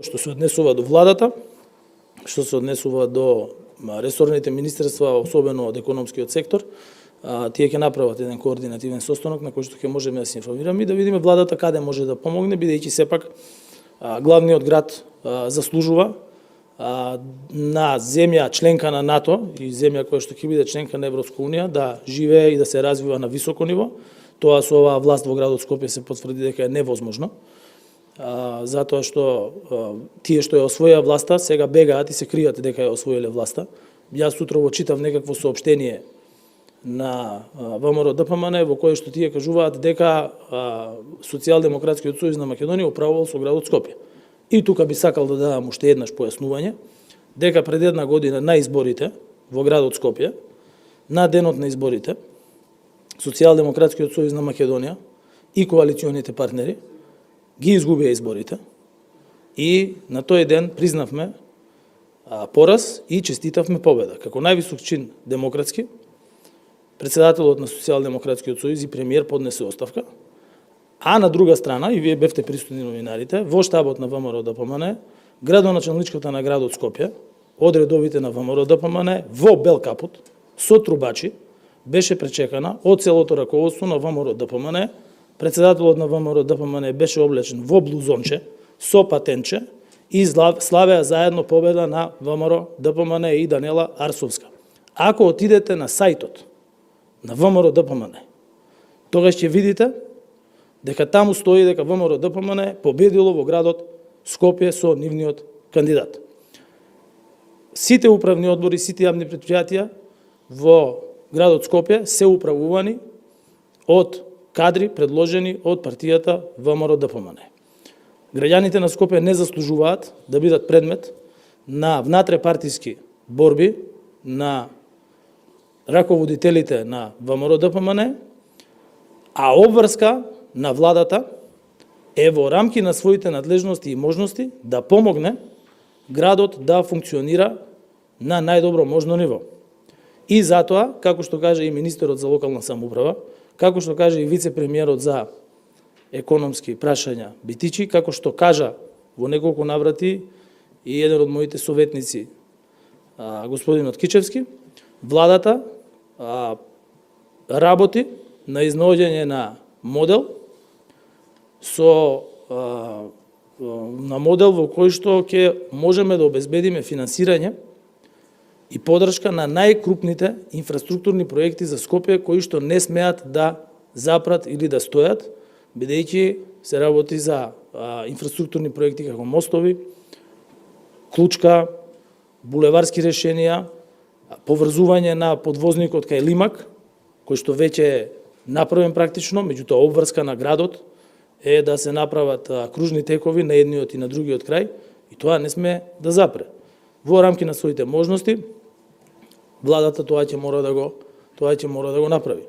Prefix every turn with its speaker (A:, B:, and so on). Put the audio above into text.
A: Што се однесува до владата, што се однесува до ресорните министерства, особено од економскиот сектор, тие ќе направат еден координативен состанок на кој што ќе можеме да се информираме и да видиме владата каде може да помогне, бидејќи сепак главниот град заслужува на земја членка на НАТО и земја која што ќе биде членка на Европска унија да живее и да се развива на високо ниво. Тоа со оваа власт во градот Скопје се потврди дека е невозможно. Затоа што тие што ја освоја власта сега бегаат и се кријат дека ја освоиле власта. Јас утрово читав некакво соопштение на ВМРО ДПМН во кое што тие кажуваат дека Социјалдемократскиот сојуз на Македонија управувал со градот Скопје. И тука би сакал да дадам уште еднаш појаснување дека пред една година на изборите во градот Скопје, на денот на изборите, Социјалдемократскиот сојуз на Македонија и коалиционите партнери ги изгубија изборите и на тој ден признавме пораз и честитавме победа. Како највисок чин демократски, председателот на Социјалдемократскиот сојуз и премиер поднесе оставка, а на друга страна, и вие бевте присутни новинарите, во штабот на ВМРО ДПМН, градоначалничката на градот Скопје, од редовите на ВМРО ДПМН, во бел капут, со трубачи, беше пречекана од целото раководство на ВМРО ДПМН. Председателот на ВМРО ДПМН беше облечен во блузонче, со патенче и славеа заедно победа на ВМРО ДПМН и Даниела Арсовска. Ако отидете на сајтот на ВМРО ДПМН, тогаш ќе видите дека таму стои дека ВМРО ДПМН победило во градот Скопје со нивниот кандидат. Сите управни одбори, сите јавни претпријатија во градот Скопје се управувани од кадри предложени од партијата ВМРО ДПМН. Граѓаните на Скопје не заслужуваат да бидат предмет на внатрепартиски борби на раководителите на ВМРО ДПМН, а обврска на владата е во рамки на своите надлежности и можности да помогне градот да функционира на најдобро можно ниво. И затоа, како што каже и министерот за локална самоуправа, како што каже и вице-премиерот за економски прашања Битичи, како што кажа во неколку наврати и еден од моите советници, господинот Кичевски, владата работи на изнаоѓање на модел во кој што ќе можеме да обезбедиме финансирање и подршка на најкрупните инфраструктурни проекти за Скопје кои што не смеат да запрат или да стојат, бидејќи се работи за инфраструктурни проекти како мостови, клучка, булеварски решенија, поврзување на подвозникот кај Лимак, кој што веќе е направен практично, меѓутоа обврска на градот е да се направат кружни текови на едниот и на другиот крај и тоа не сме да запре. Во рамки на своите можности, владата тоа ќе мора да го направи.